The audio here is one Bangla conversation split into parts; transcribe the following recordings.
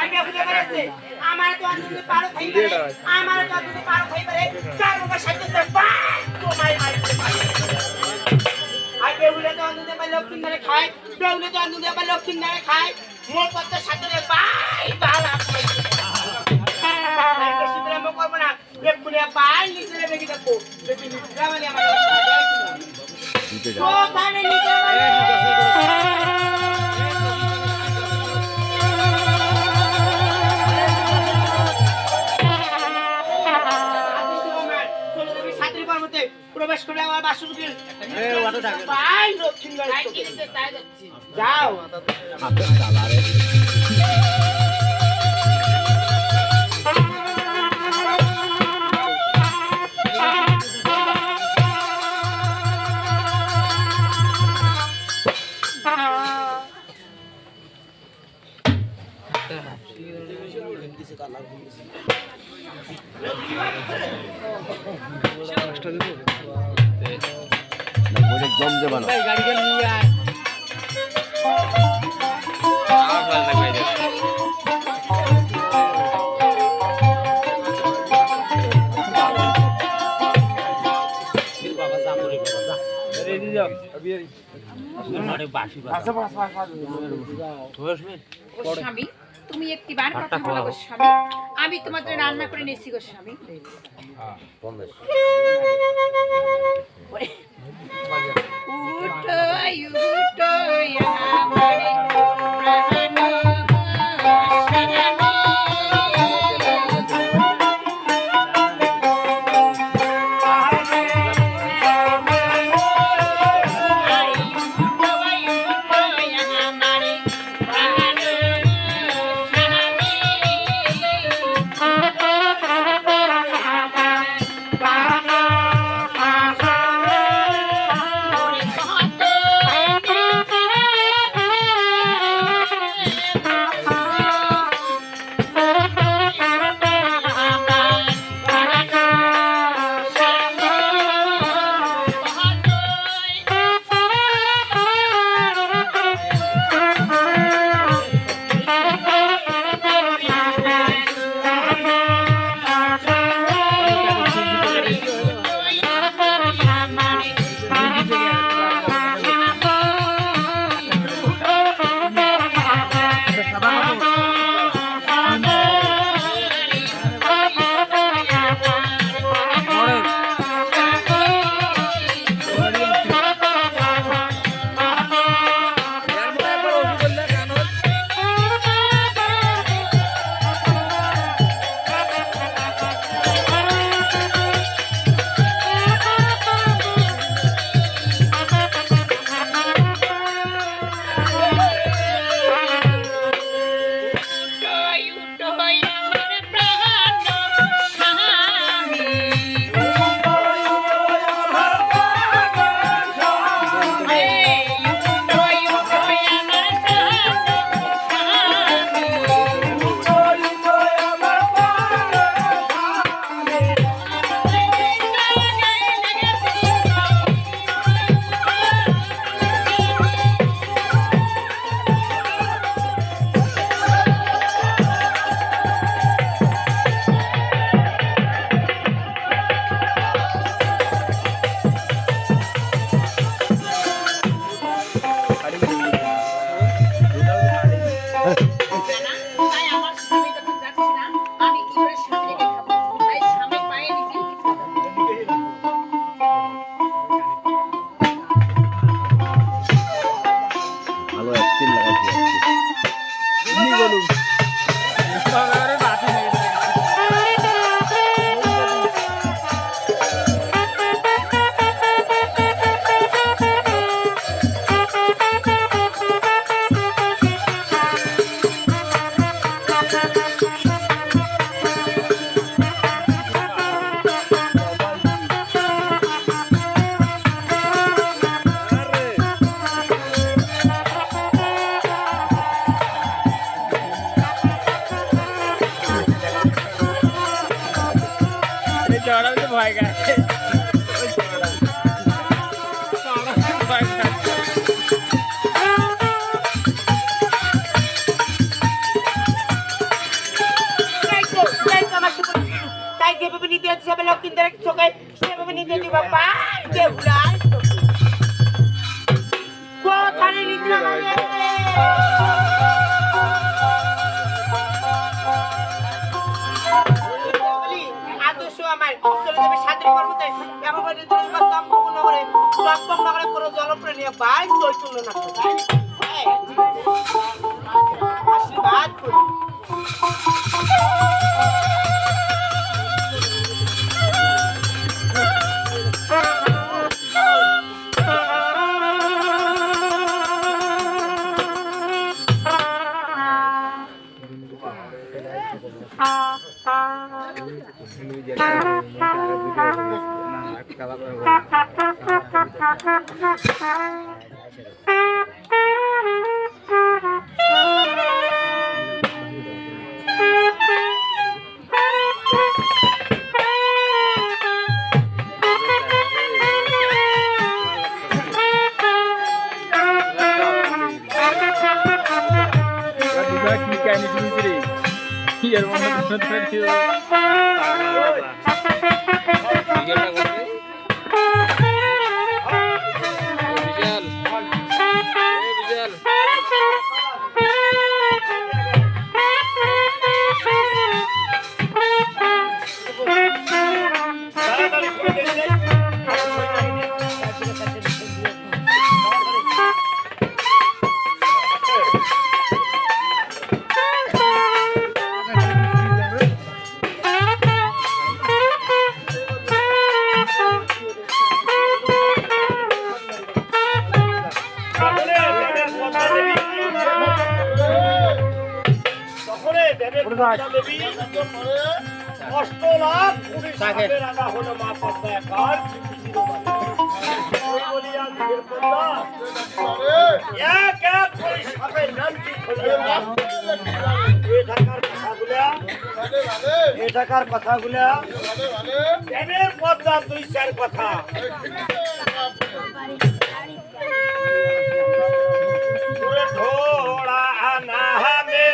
আমি বুঝে পারছি আমার তো আনন্দে পারো খাইবে আমার তো আনন্দে পারো খাইবে চার বাবা সাথে বাই তো মাই মাই আই বেউলে তো আনন্দে পাই লক্ষ্মী নারে খায় বেউলে তো আনন্দে পাই লক্ষ্মী নারে খায় মোর কত সাথে বাই বালা বেশি প্রেম করব না এক্ষুনি বাই নিচে রেখে দেখো দেখি নিচে মানে আমার নিচে যাও তো ধানে নিচে প্রবেশ করে আমার বাসুদেব ভাই দক্ষিণ যাও জমজে বানো গাড়ি নিয়ে আয় স্বামী তুমি একটিবার কথা বলো গো স্বামী আমি তোমার জন্য রান্না করে নিয়েছি গো স্বামী উঠো উঠো আমারে ভয় গেছে লক্ষিন্দরের চোখে সেভাবে নিতে দিবা পার বেহুলার কোথায় নিতে হবে আদর্শ আমার চলে যাবে সাথে কর্মতে এমন চম্পকনগরে চম্পকনগরে কোনো জলপ্রাণী বাই চৈতন্য না আশীর্বাদ করি এটাকার কথাগুলা প্রেমের পদ্মা দুই চার কথা ঢোড়া আনা হামে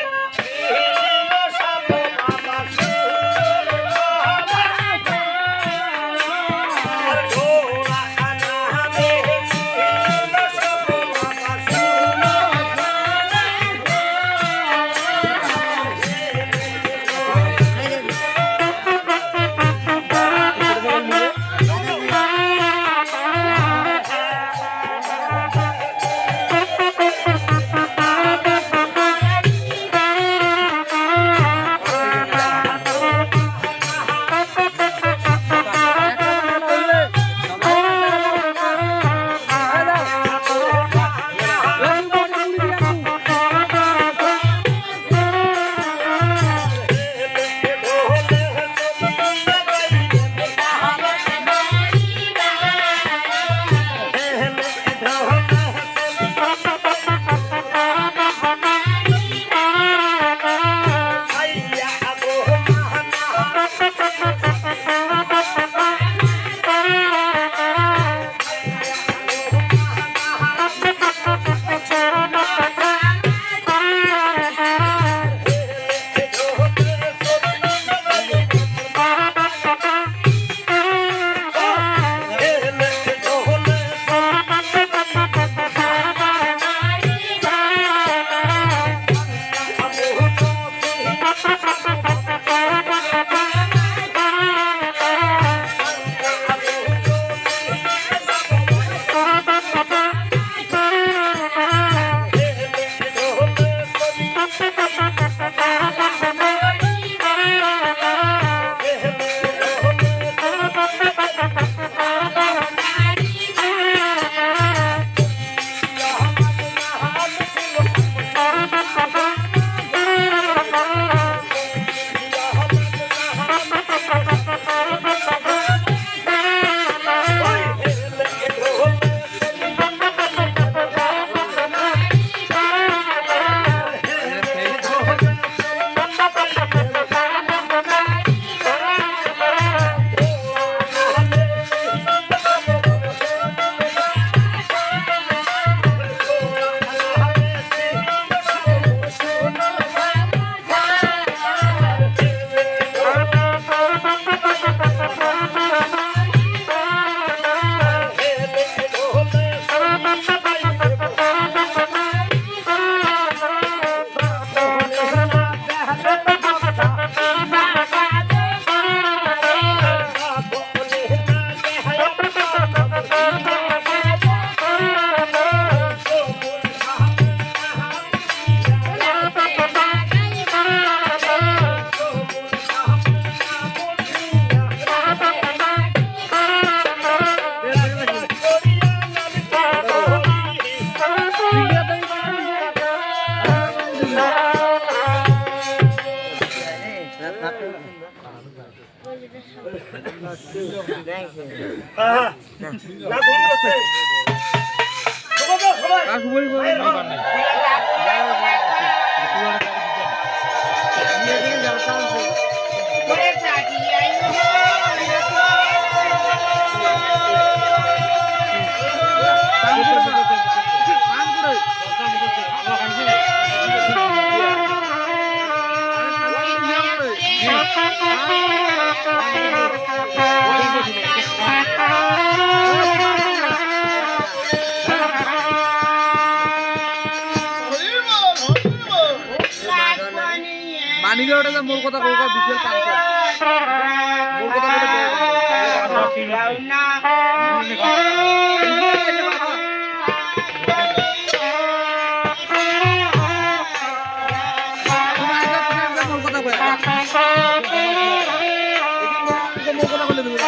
হ্যাঁ না ঘুম করছে সবাই কাকু বলি বলি ওরে চাচি আইও মানিকে ওটা মোর কথা কৌকা বিশের পাঁচশো মোর কথা বলে না মোর কথা কয় মোর কথা বলে দেবে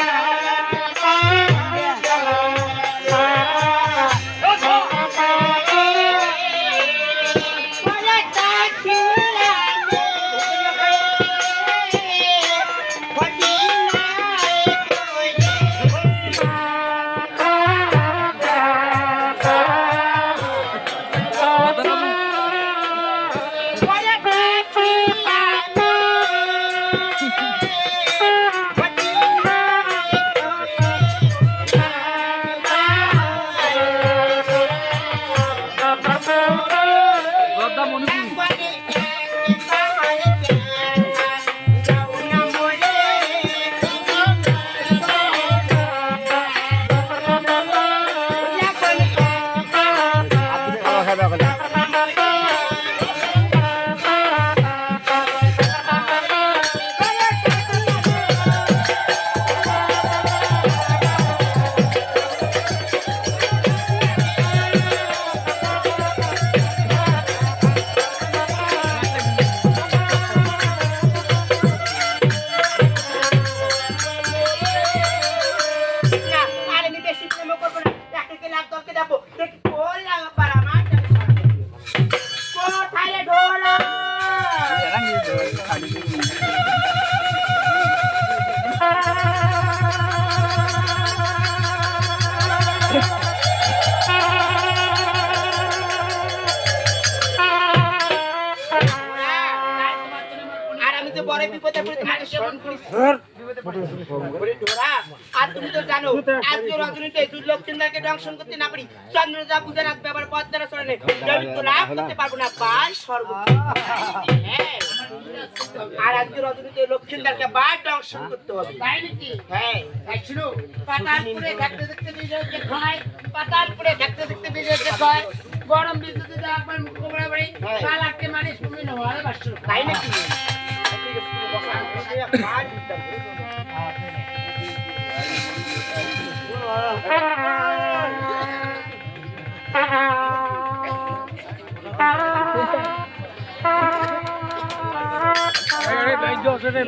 বড় বিপদে পড়ে তোমাকে সেবন করিস ওরে ডোরা আর তুমি তো জানো আজকে রজনীতে দুর্লক্ষিন্দাকে দংশন করতে না পারি চন্দ্রদা পূজা রাত ব্যবহার পথ দ্বারা চলে আমি তো লাভ করতে পারবো না পাই স্বর্গ আর আজকে রজনীতে লক্ষিন্দাকে বার দংশন করতে হবে তাই নাকি হ্যাঁ শুনো পাতালপুরে দেখতে দেখতে বিজয় খায় পাতালপুরে দেখতে দেখতে বিজয় খায় গরম বিদ্যুৎ দিয়ে একবার মুখ কোমরা বাড়ি সালাকে মানে তুমি নওয়ালে বাসছো তাই নাকি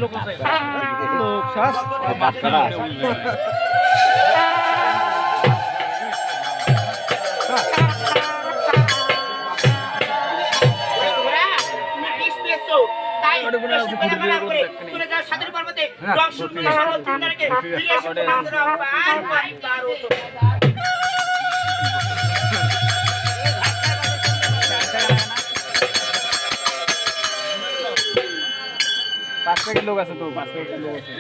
লোক সাস সাদের পর্বতে দংশন করে সর্বত্র ফিরে এসে পাঁচ প্যাকেট লোক আছে তো 5 প্যাকেট লোক আছে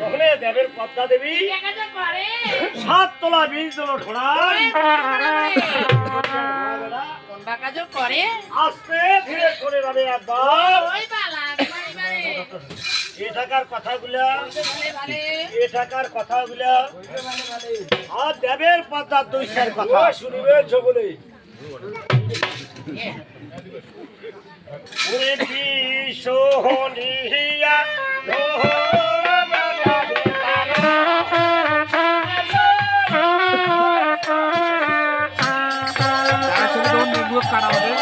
তখনে দেবের পদ্মা দেবী 7 তোলা 20 জন ঘোড়ায় করে আস্তে ধীরে করে যাবে একবার ওই বালা এটাকার কথাগুলা আর দেবের পদ্মার দৈশের কথা শুনিবে সকলে সোহনিয়া কাটা হবে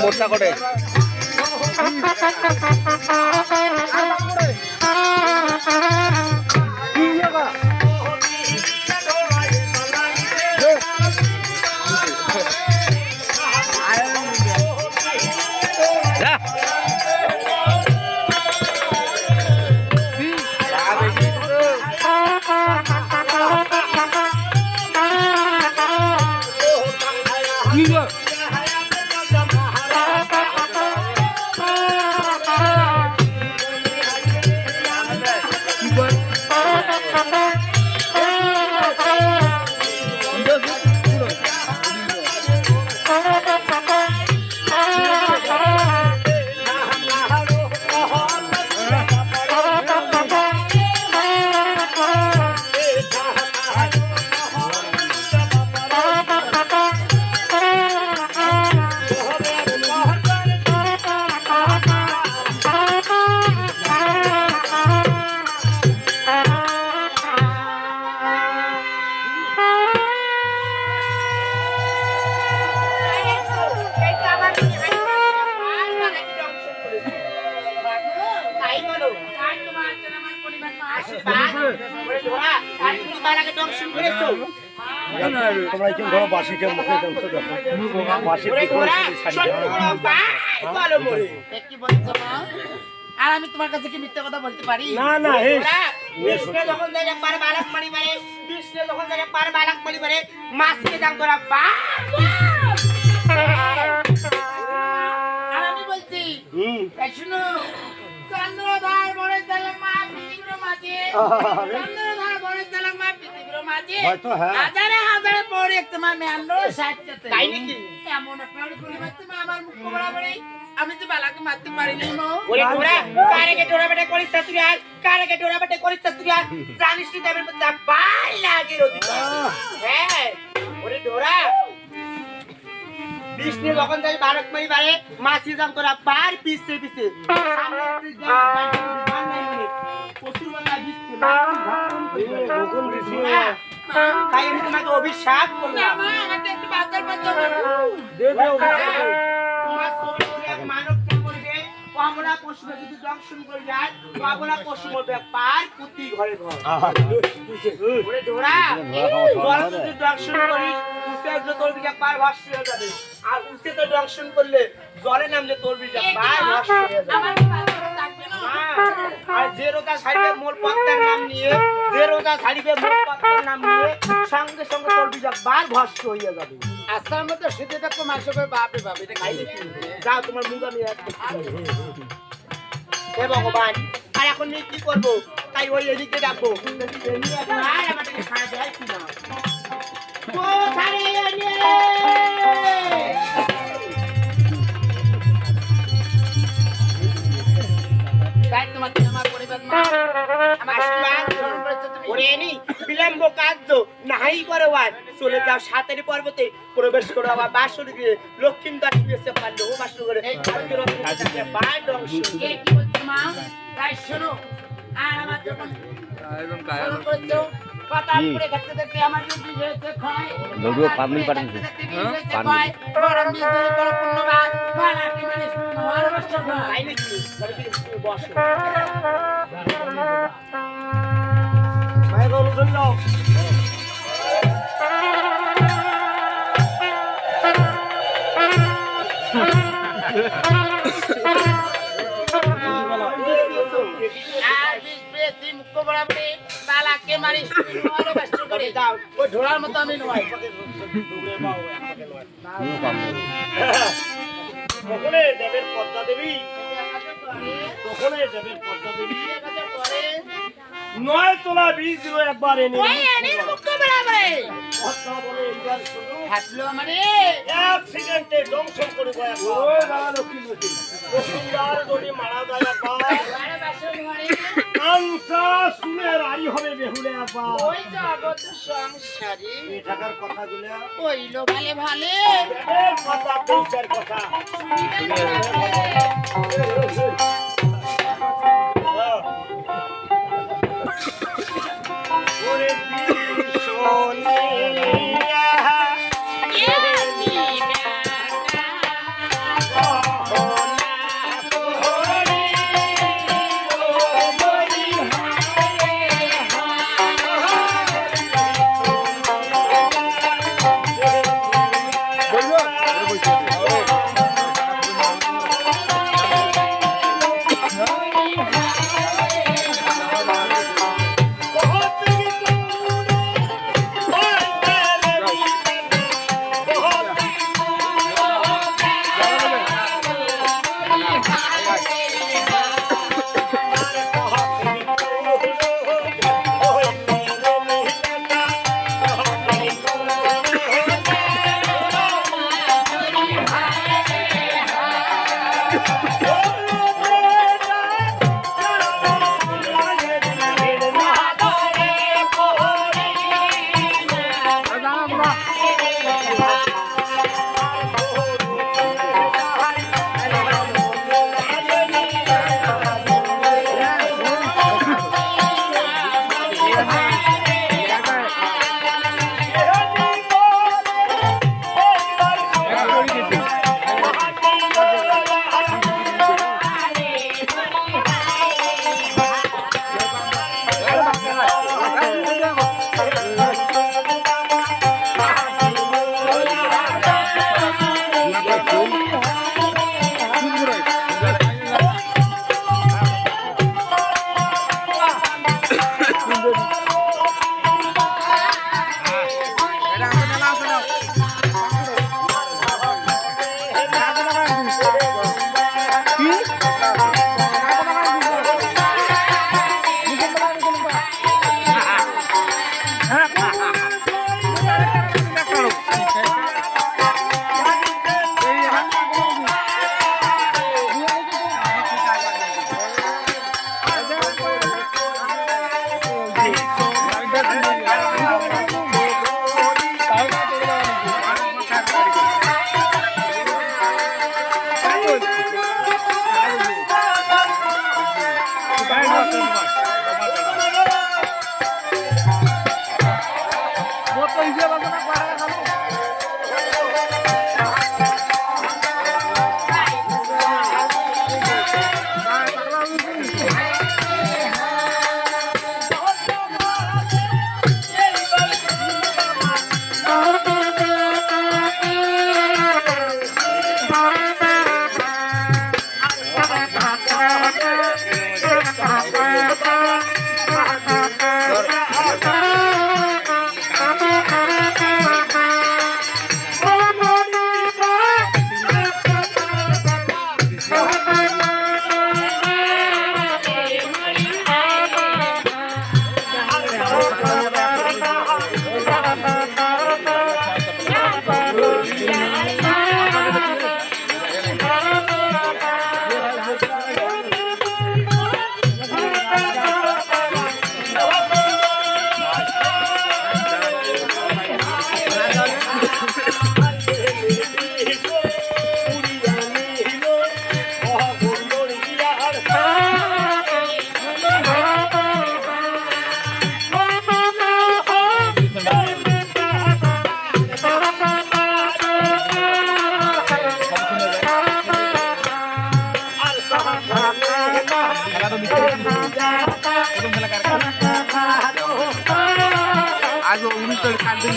মোটা করে তোমরা একজন ধরো বাসিকে মুখে দেখো বাসি আর আমি তোমার কাছে কি মিথ্যা কথা বলতে পারি? না না কৃষ্ণ যখন জায়গা পার বালাক মারি মারে, কৃষ্ণ যখন জায়গা পার বালাক মারি মারে, মাছকে দাম তোরা বা। আর আমি বলছি শুনো, চন্দ্রধার বড় তেলমা পৃথিবীর মাঝে, চন্দ্রধার বড় তেলমা পৃথিবীর মাঝে, হাজারে হাজারে পড়ে তোমার মেয়ান্ডো সাথে তাই নাকি? এমন একটা করে মারতে আমার মুখ বরাবরই আমি তো বালাকে মারতে পারিনি মো। ওরে তোরা কারেকে তোরা বেটা করিস তুই আর কারেকে তোরা বেটা করিস তুই আর জানিস কি দেবের মধ্যে বাল লাগে রদিকা। হ্যাঁ ওরে তোরা বিষ্ণু যখন যাই বালক মারি বারে মাছি জাম তোরা পার পিছে পিছে সামনে তুই যা গান নাই মনে পশুর বাংলা বিষ্ণু গোকুল বিষ্ণু তাই আমি তোমাকে অভিশাপ করলাম। মা আমাকে একটু বাজার বাজার দে দে তোমার শরীরে মানব কে করবে আমরা পশু যদি দংশন করে যায় আমরা পশু মরবে পার পুতি ঘরে ঘর। ওরে ডোরা বল যদি দংশন করিস উসে তোর বিজা পার ভাসি হয়ে যাবে আর উসে তো দংশন করলে জলে নামলে তোর বিজা পার ভাসি হয়ে যাবে। আমার বাচ্চারা থাকবে না আর যে রোজা ছাড়বে মোর পত্তার নাম নিয়ে যে রোজা ছাড়বে মোর পত্তার নাম নিয়ে সঙ্গে সঙ্গে তোর বিজা বার ভস্ম হয়ে যাবে। আসার মধ্যে সেটা তো মাসে বাপে বাপ এটা খাইলে যাও তোমার মুখ আমি হে ভগবান আর এখন নিয়ে কি করবো তাই ওই এদিকে ডাকবো আর আমাদেরকে সারা দেয় কি না বিলম্ব কার্য নাই করে ওয়ান চলে যাও সাতের পর্বতে প্রবেশ করো আবার বাসুরি দিয়ে লক্ষ্মী দাস এসে পারলো ও বাসু করে আজকে রজনীতে থাকবে বাট অংশ এ কি বলছো মা তাই শোনো আর আমার যখন একদম গায়ে ফোন করছো পাতাল পরে দেখতে দেখতে আমার যদি হয়েছে ক্ষয় লড়ুয়া পাবলিক পাঠান গরম বিজলি করে পূর্ণবাদ বালাটি মানে ভালোবাসা ভাই তাই নাকি বলে কি তুমি বসো মায়ের অনুসরণ যাও আর বিষ পেয়েছি মুখ্য বরাবরে বালাকে মারিস ভালোবাসা করে যাও ওই ঢোলার মতো আমি নয় তখনে দেবের পদ্মা দেবী তখনে দেবের পদ্মা দেবী 9 তোলা বীজ দিল একবার এনে ওই এনে মুখ্য বরাবরে পদ্মা বলে এইবার শুধু হাতলো মানে অ্যাক্সিডেন্টে দংশন করে গয়া ওই বাবা লক্ষ্মীদার যদি মারা যায় একবার ভালোবাসা ঘরে কাঞ্চা সুনের আড়ি হবে বেহুলে একবার ওই জগৎ সংসারে এই টাকার কথাগুলো ওইলো ভালে ভালে দেবের পদ্মা বীজের কথা ওরে বীজ সোনিয়া আজ 19 তারিখ কাটবে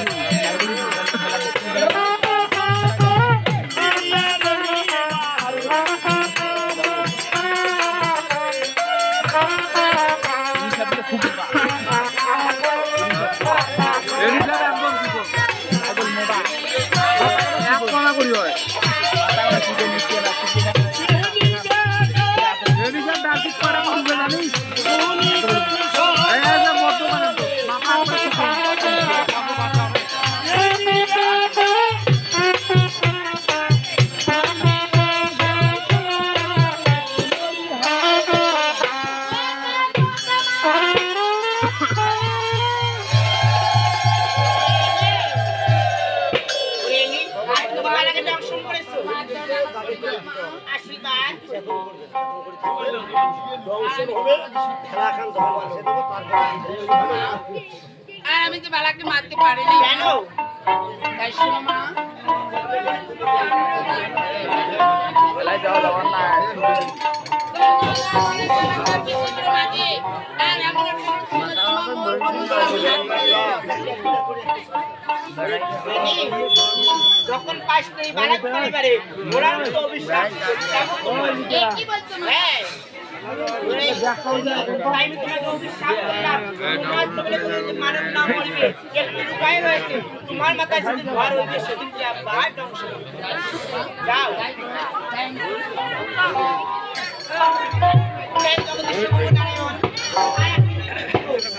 দংশন হবে খেলা খান ধর্ম আছে তো আর আমি তো বালাকে মারতে পারিনি কেন? তাই শোনো মা বেলায় যাওয়া যাওয়ার না যখন পাস নেই বালাক পরিবারে ওরার মতো অভিশাপ কি বলছো মা? হ্যাঁ আমি তোমাকে অভিশাপ করলাম তোমার চোখে তুমি মানব না মরবে একটু লুকায় রয়েছে তোমার মাথায় সেদিন ঘর হইবে সেদিন কি আবার ধ্বংস হবে। যাও জয় জগদীশ নারায়ণ কি করবে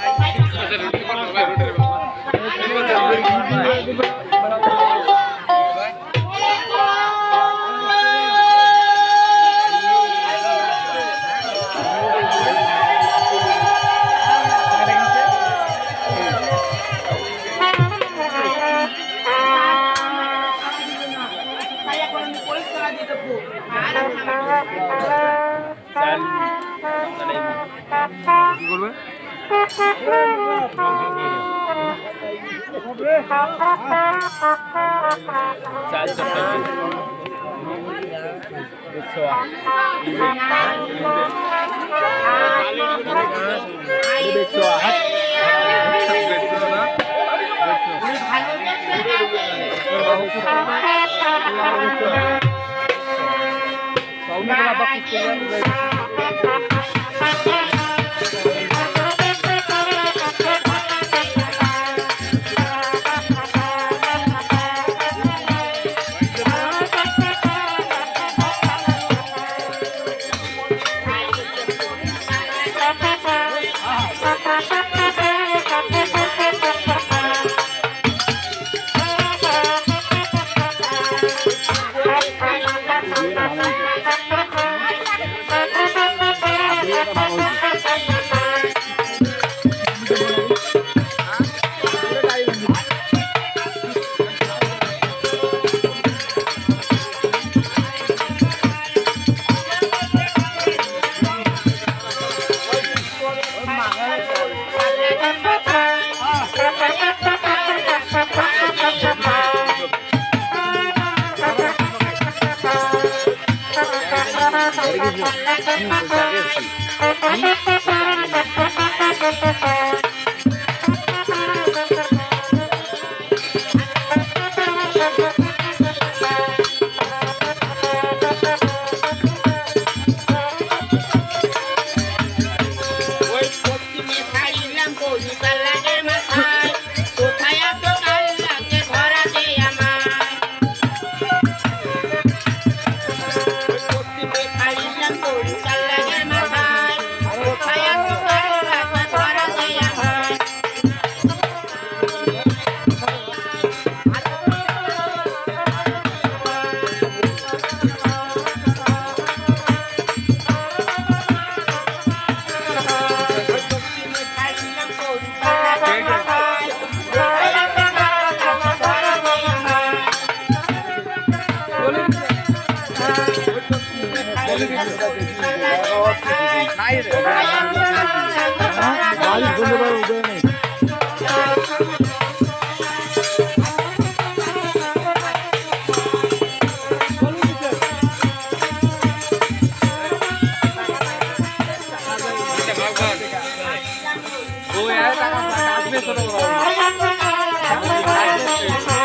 ও এর টাকা কাটবে ছোট কথা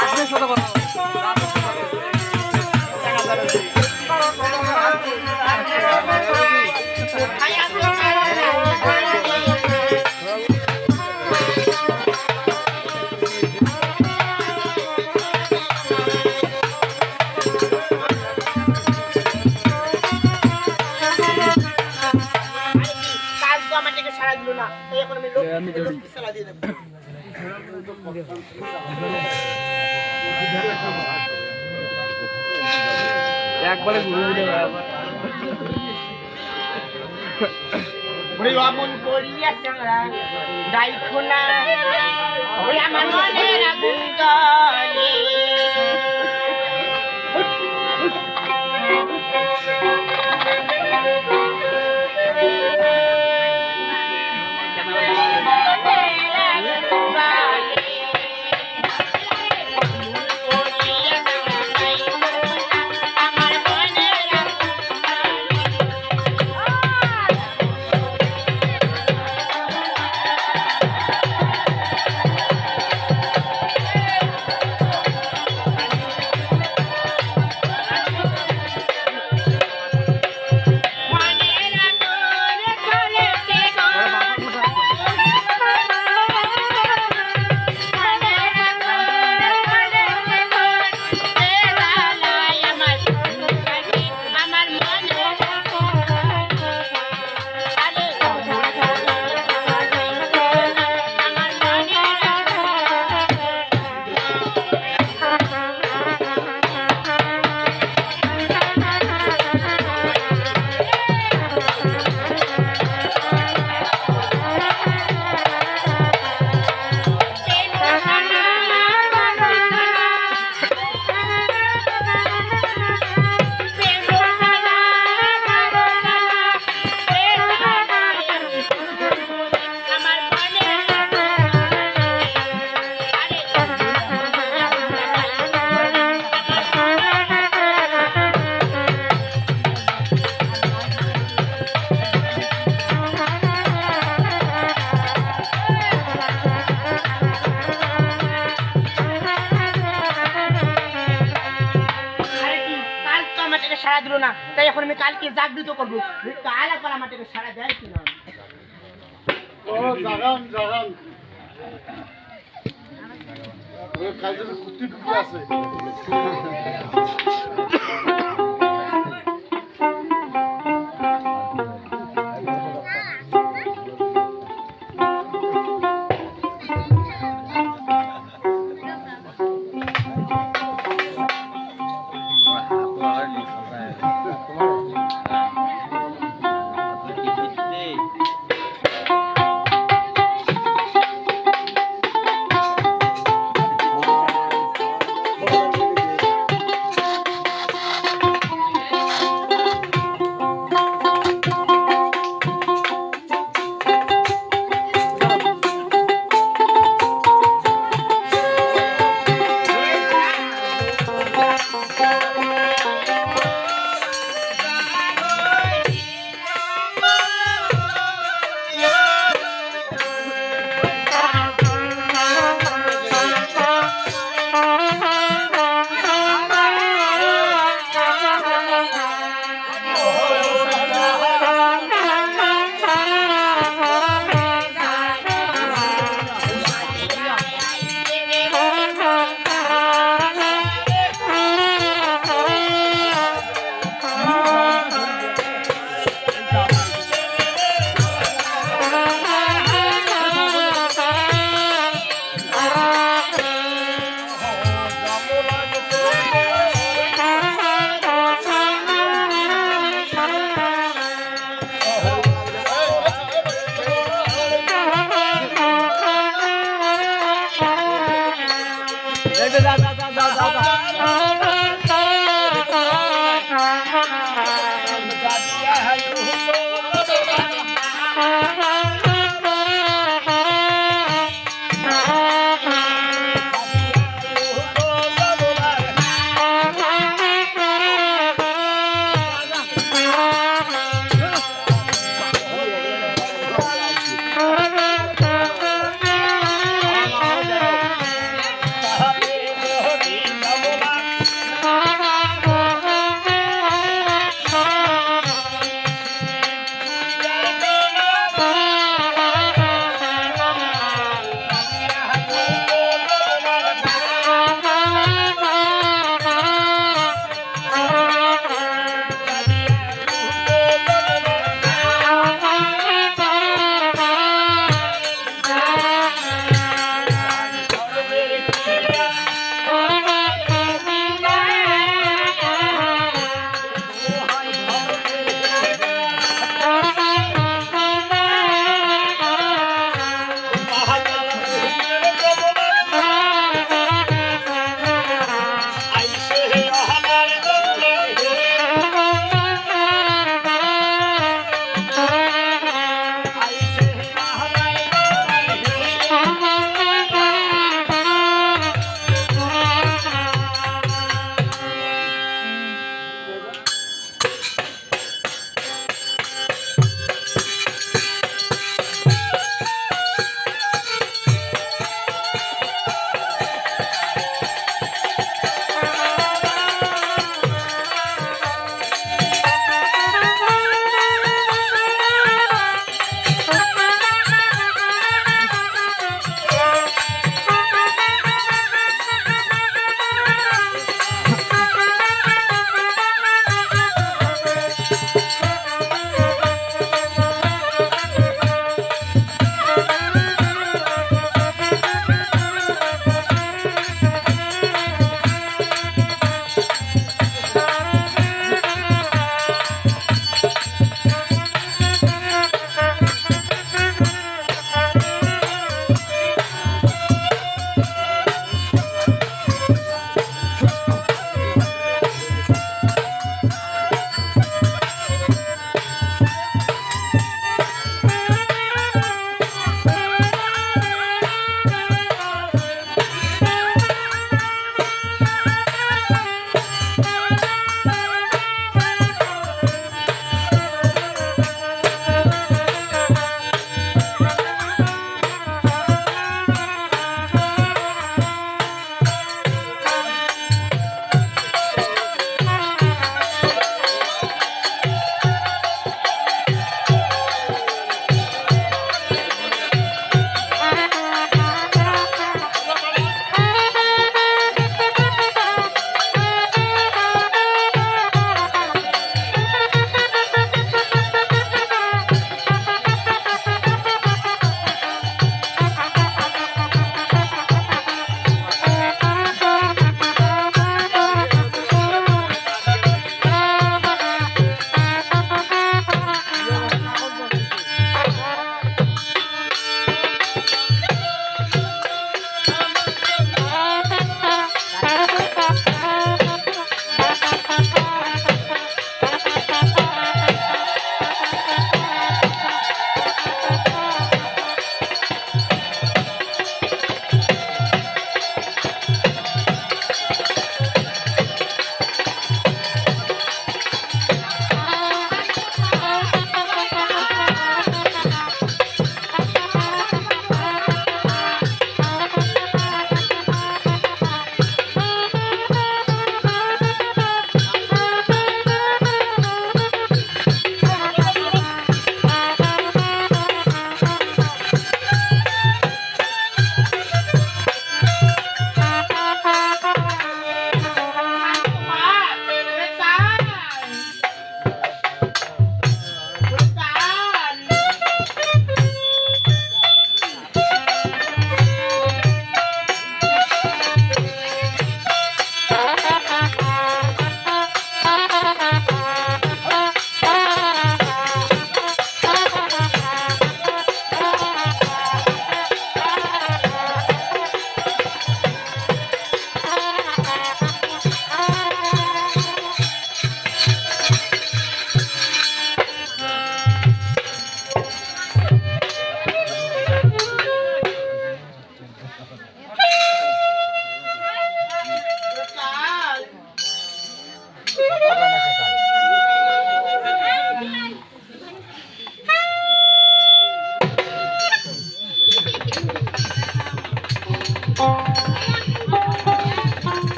কাটবে ছোট কথা কাজ তো আমার থেকে সারা দিল না, তাই এখন আমি লক্ষ্মী সালা দিয়ে দেবো। একবারে ঘুরে ঘুরে ওরে অমন করিয়া চাঁড়া ডাইখো না, ওরে আমার মনের আগুন জ্বলে। সারা দিল না, তাই এখন আমি কালকে জাগৃত করবো। কাল একবার আমার থেকে সারা দেয় কিনা। ও জাগান জাগান ওই কাজে কুত্তি টুকি আছে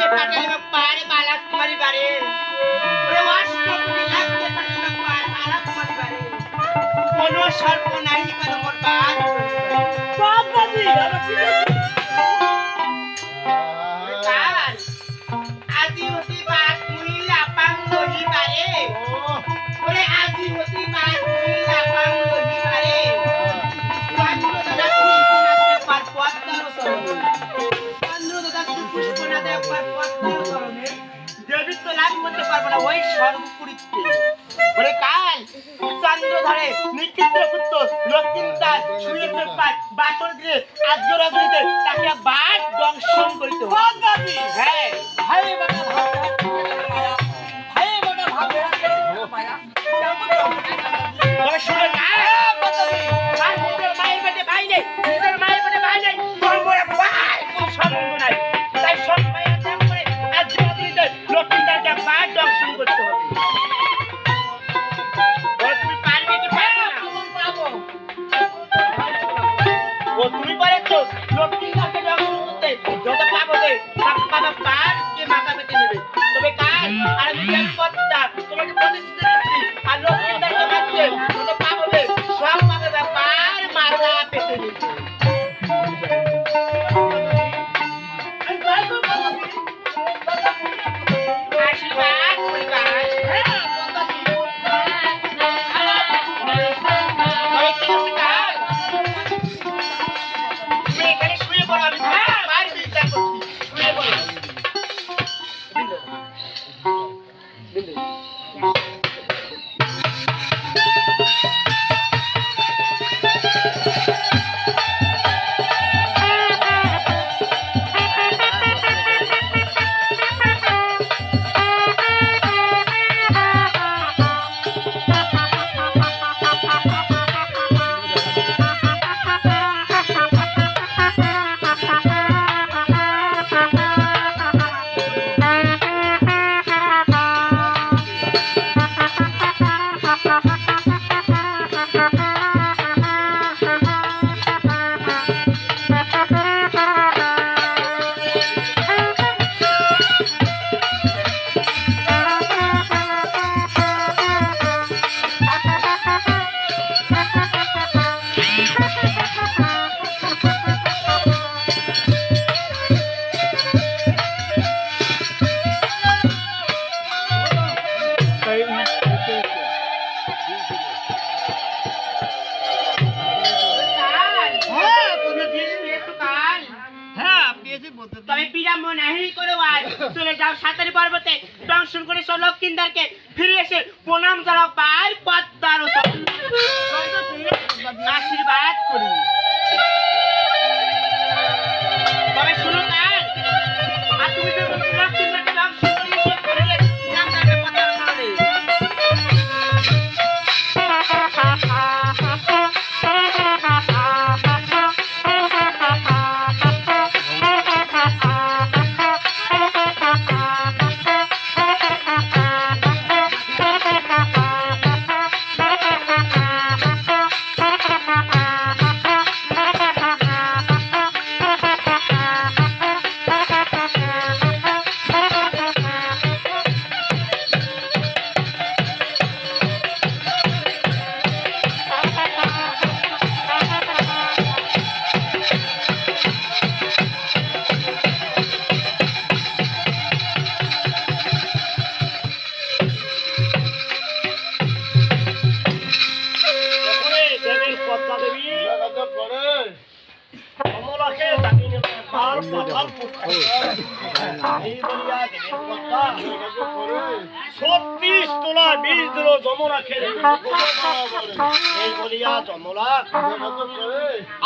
লাগতে পাঠালে পারে বালা কুমারী বারে ওরে অষ্টপুরি লাগতে পাঠালে পারে বালা কুমারী বারে কোন সর্প নাই কেন মোর বাদ বাবাজি কাল আজি হতি বাদ মুইলা পাং লহি বারে ওরে আজি হতি বাদ মুইলা পাং লহি বারে চন্দ্র দাদা পুষ্পনাথের পার পদ্মার সরণে চন্দ্র দাদা পুষ্পনাথের পার পদ্মার সরণে দেবী তো লাভ করতে পারবো না ওই সর্বপুরীতে ওরে কাল চন্দ্র ধরে নিচিত্র পুত্র লক্ষ্মীদার শুয়েছে পাট বাসর গৃহে আজকে রাজনীতে তাকে বাদ দংশন করিতে হবে হ্যাঁ ভাই বাটা ভাবে ভাই বাটা ভাবে মায়া তবে শুনে না আর নিজের মায়ের পেটে ভাই নেই নিজের মায়ের পেটে ভাই নেই তোর মনে ভাই কোন সম্বন্ধ নাই তাই সব মায়ের ত্যাগ করে আজকে রাজনীতে লক্ষ্মীদারকে বাদ দংশন করতে হবে তুমি পারবে কি পারবে না পাবো ও তুমি পারছো লক্ষ্মীদারকে দংশন করতে যত পাবো দে সব পাবা পার কে মাথা পেতে নেবে তবে কাল আর নিজের পথটা তোমাকে প্রতিশ্রুতি দিচ্ছি আর লক্ষ্মীদারকে মারতে যত পাবো দে সব পাবে ব্যাপার মাথা পেতে নেবে আশীর্বাদ পরিবার তুমি এখানে শুয়ে পড়ো আমি তোমার বিচার করছি শুয়ে পড়ো তবে বিরাম্য নাহি করে আজ চলে যাও সাঁতারি পর্বতে দংশন করে সব লক্ষ্মীদারকে ফিরে এসে প্রণাম জানাও পার পদ্মার আশীর্বাদ করি তবে শুনো কাল আর তুমি যে লক্ষ্মীদারকে দংশন করে এসে ফিরে এসে প্রণাম জানাবে পদ্মার সরণে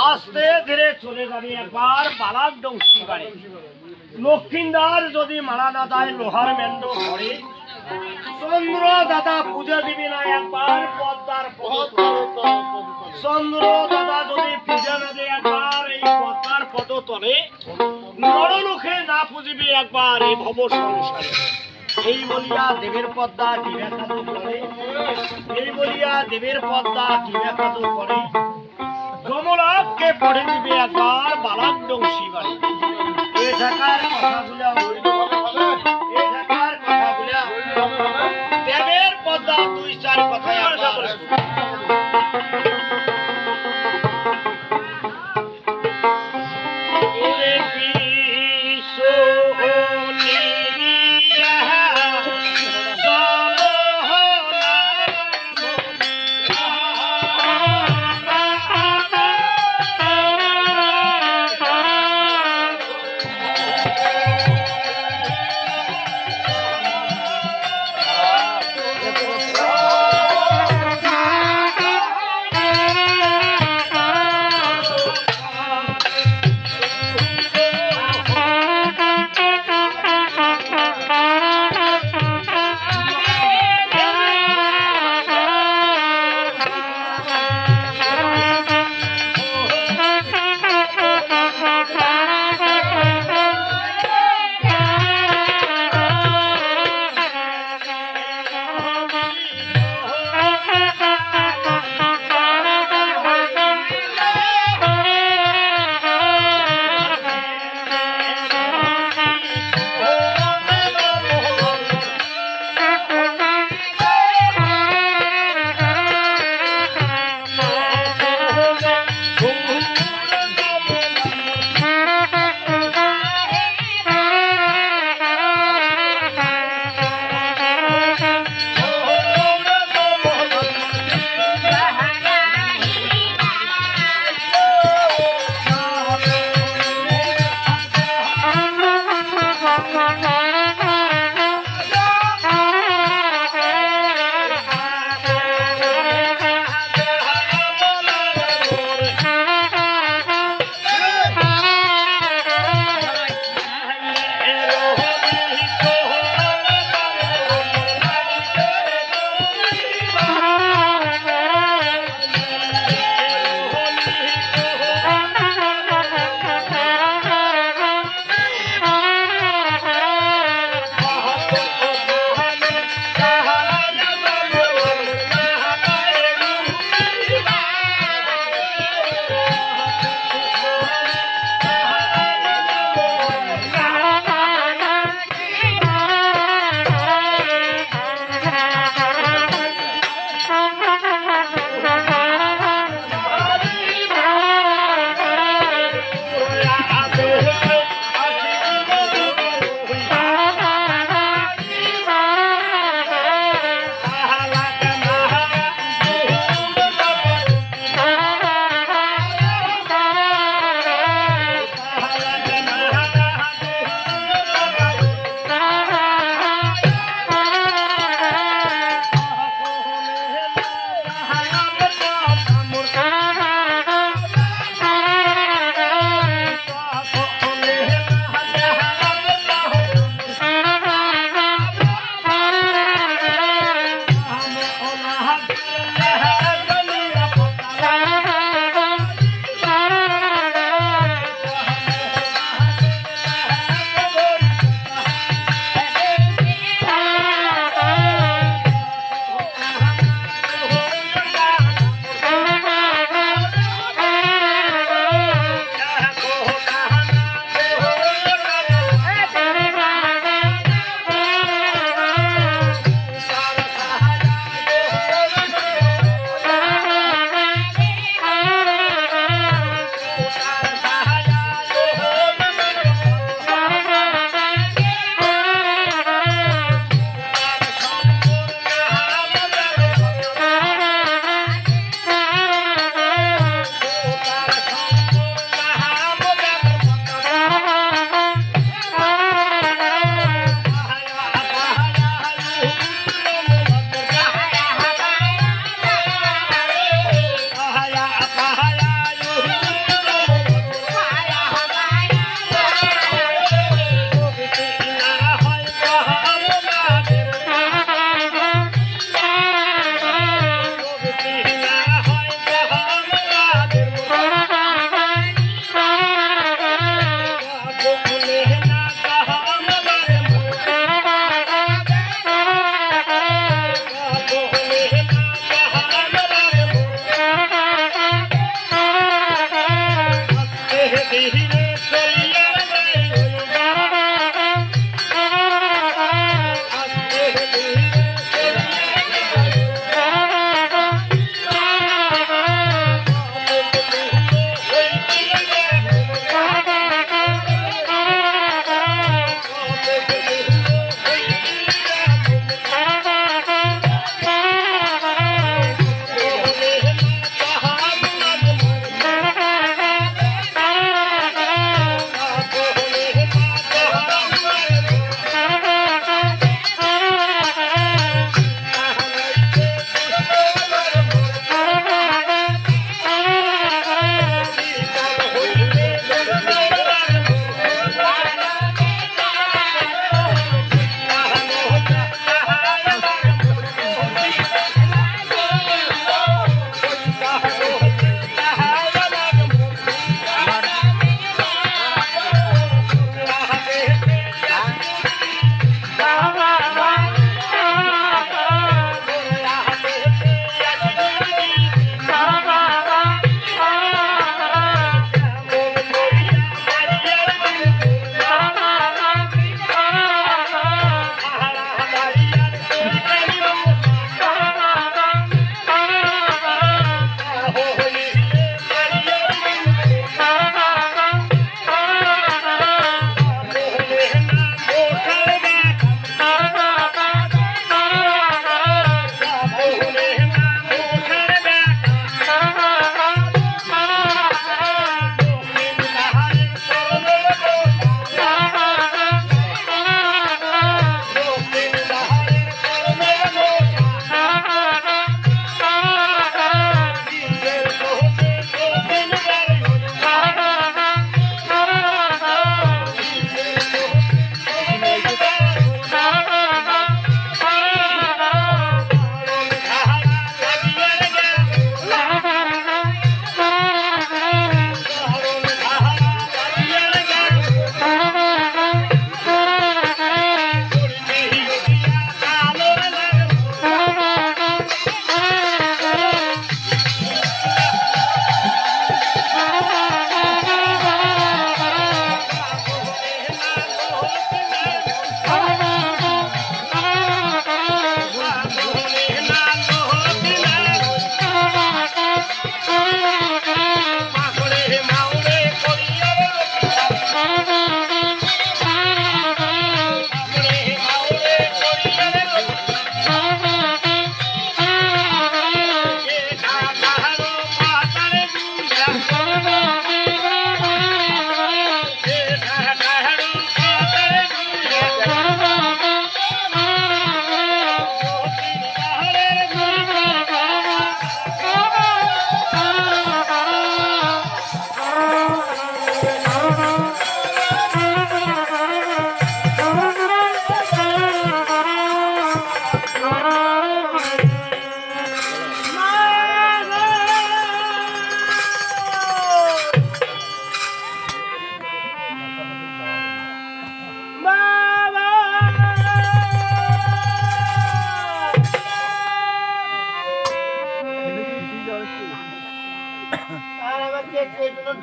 আস্তে ধীরে চলে যাবে একবার বালাক দংশী বাড়ি লক্ষ্মীদার যদি মারা না যায় লোহার মেন্দ করে চন্দ্র দাদা পূজা দিবি না একবার পদ্মার চন্দ্র দাদা যদি পূজা না দেয় একবার এই পদ্মার পদতলে নরলোকে না পুজিবি একবার এই ভব সংসারে এই বলিয়া দেবের পদ্মা দিব্যাকাত করে এই বলিয়া দেবের পদ্মা দিব্যাকাত করে যমরাজকে পড়ে দিবে একবার বালাক দংশী বাড়ি এ ঢাকার কথাগুলো হইল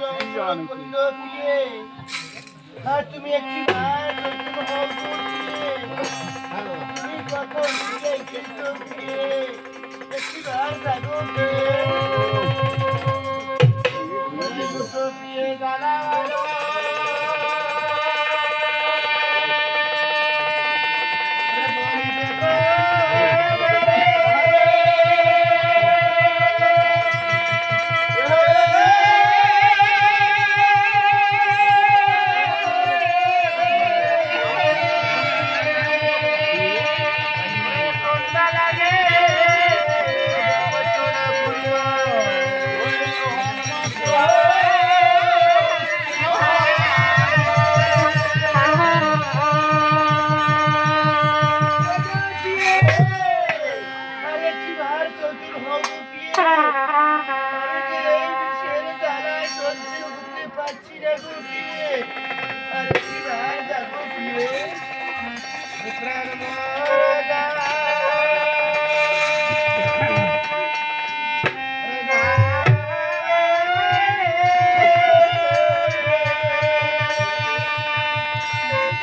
দংশন করল প্রিয়ে আর তুমি একটি বার নতুন হও গো প্রিয়ে তুমি কখন প্রিয়ে কিন্তু প্রিয়ে একটি বার জাগো প্রিয়ে প্রিয়ে গানা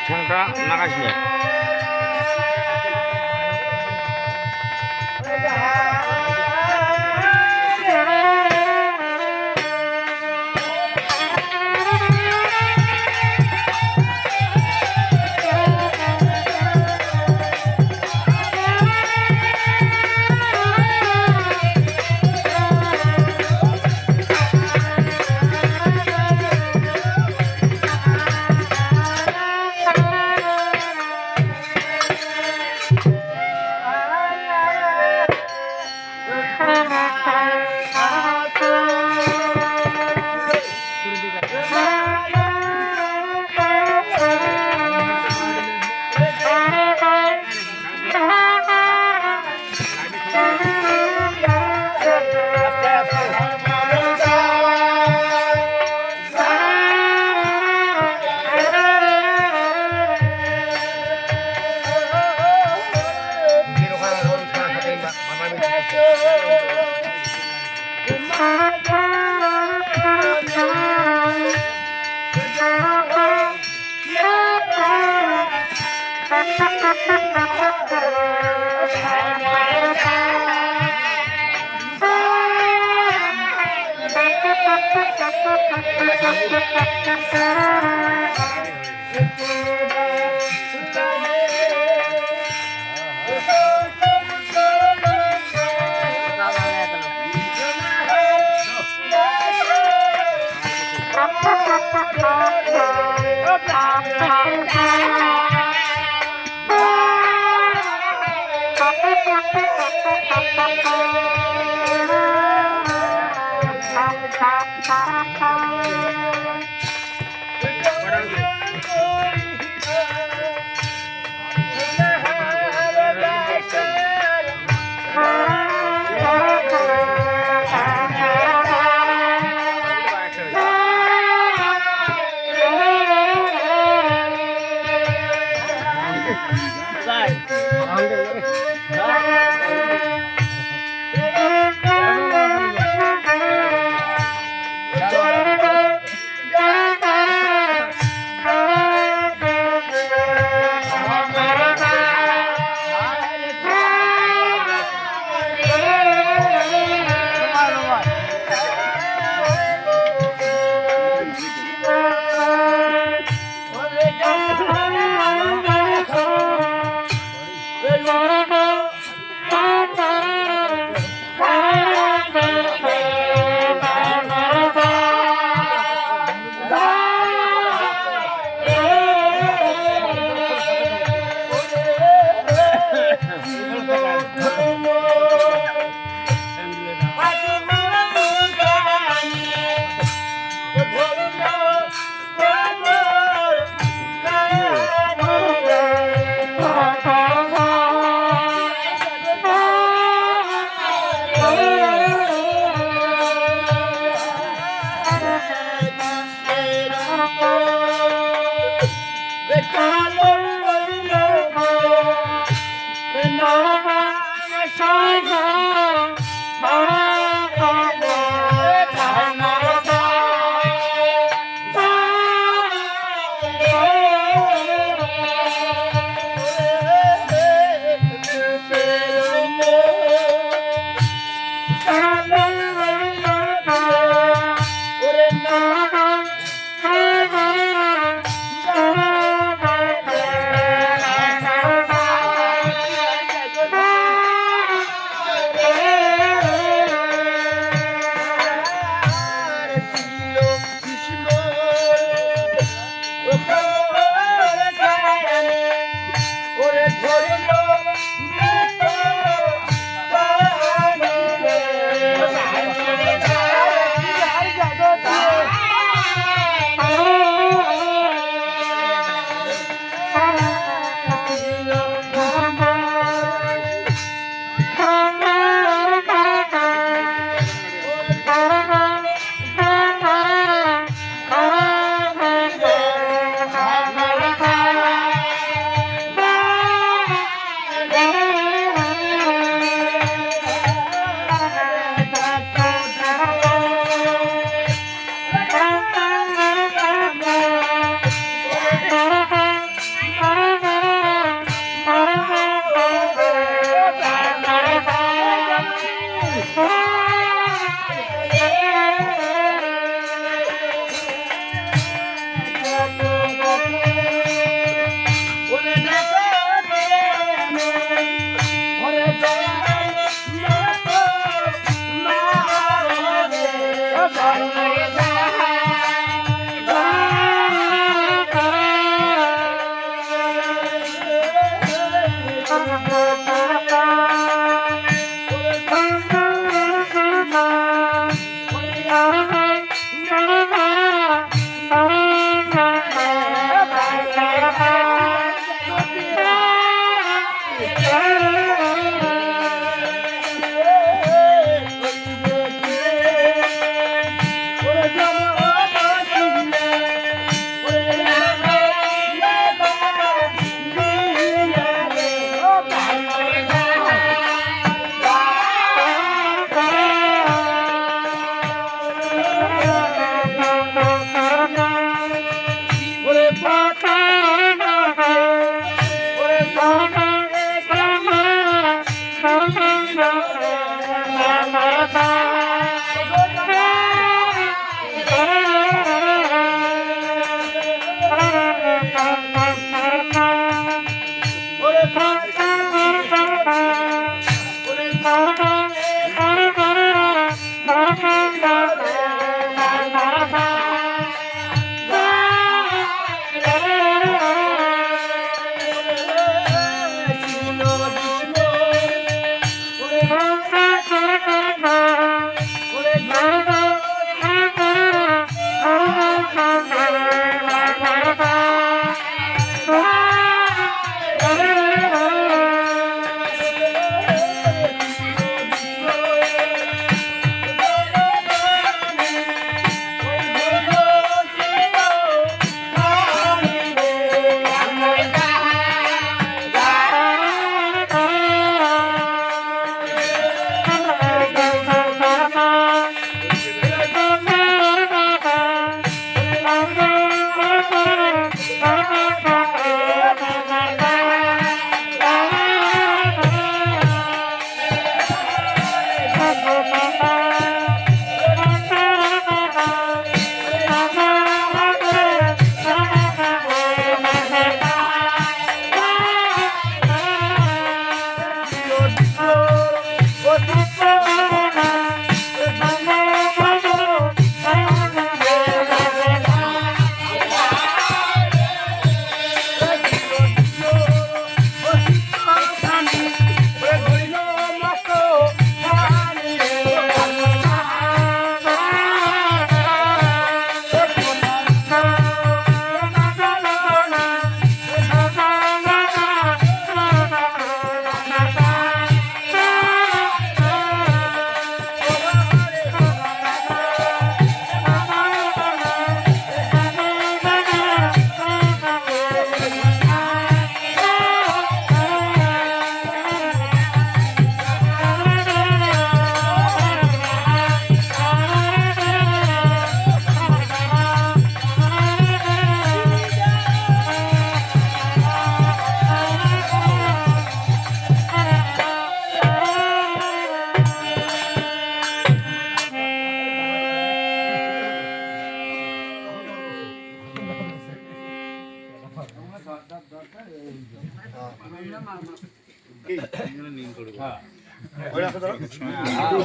ঠ্যাংটা নাগাস নিয়ে Hey,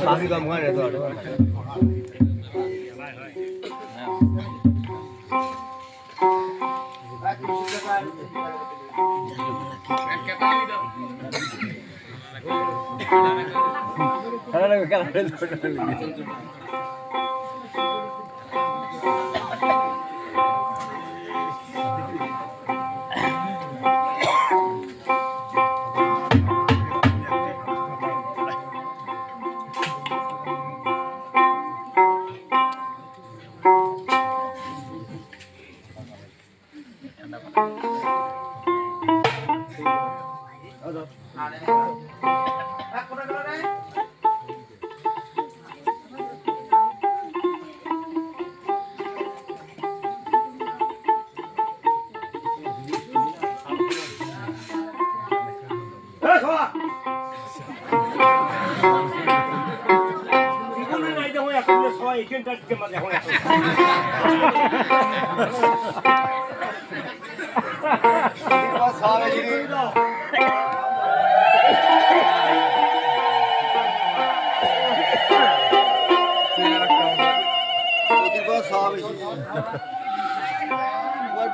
বাকি কাম করে তো এই শোয়া জীবনে নাই দেখো এখন শোয়া এখানটা দিকে মাঝে এখন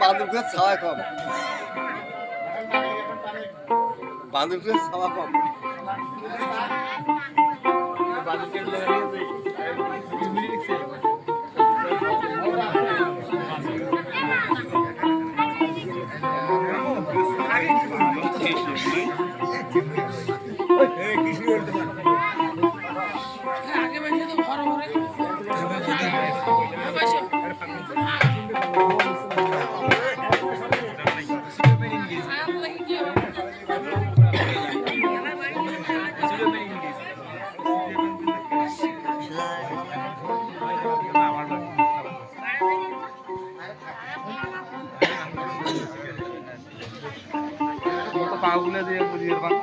বান্ধবকে ছাওয়া কম বান্ধবকে ছাওয়া কম পাগুলো দিয়ে বুঝিয়ে পান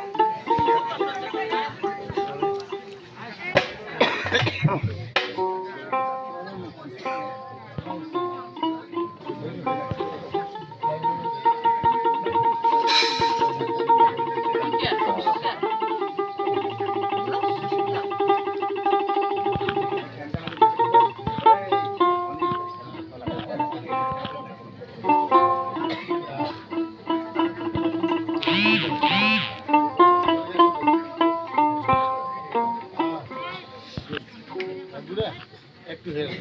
একটু হেল্প